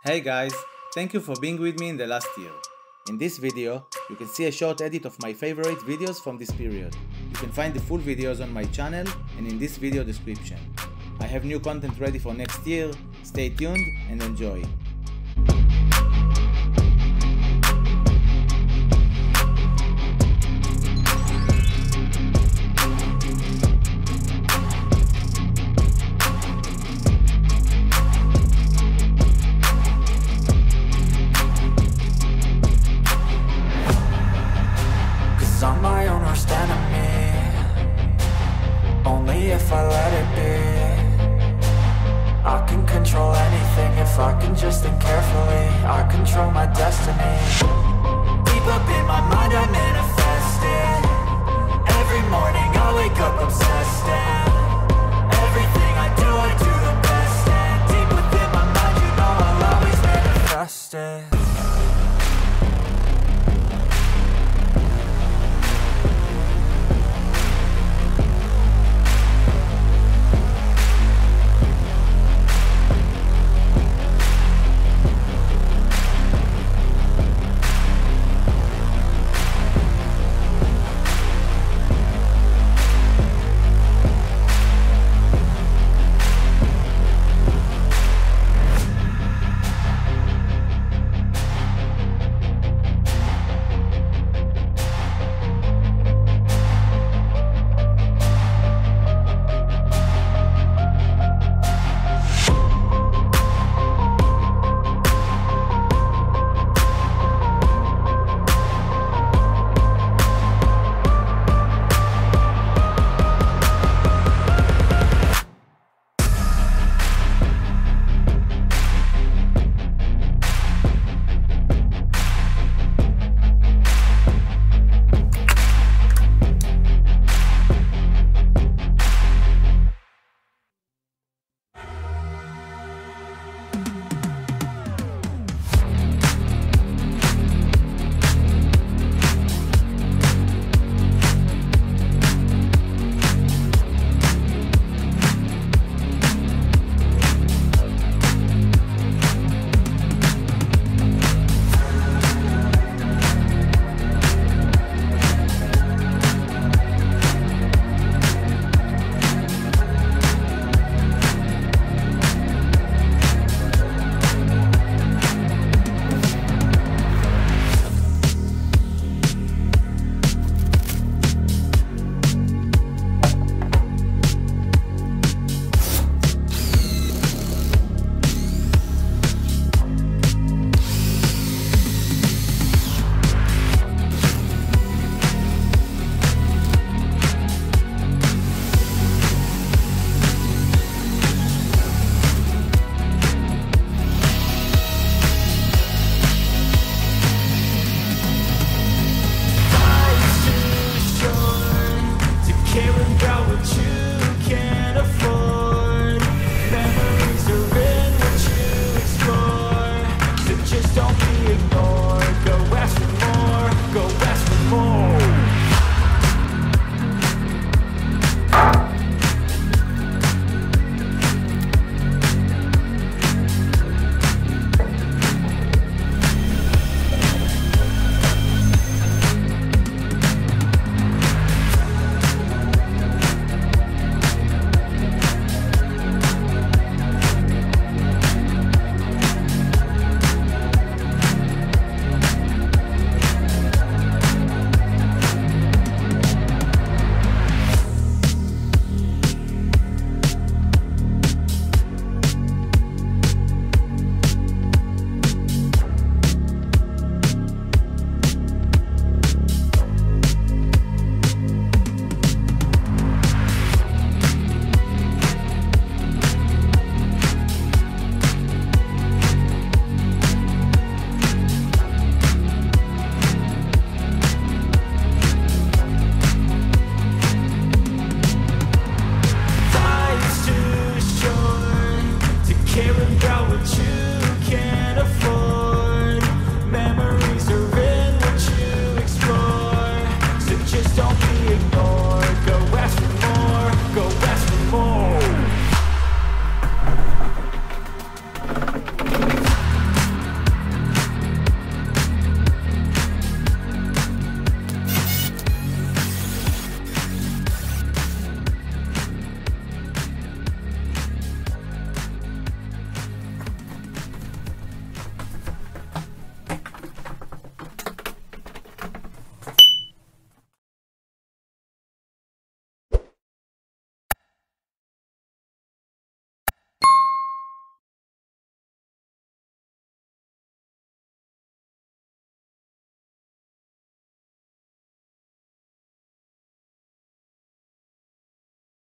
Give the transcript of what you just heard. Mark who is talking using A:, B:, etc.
A: Hey guys, thank you for being with me in the last year. In this video, you can see a short edit of my favorite videos from this period. You can find the full videos on my channel and in this video description. I have new content ready for next year, stay tuned and enjoy.
B: I'm my own worst enemy. Only if I let it be. I can control anything if I can just think carefully. I control my destiny. Deep up in my mind I manifest it. Every morning I wake up obsessed, and everything I do the best. And deep within my mind, you know I'll always manifest it.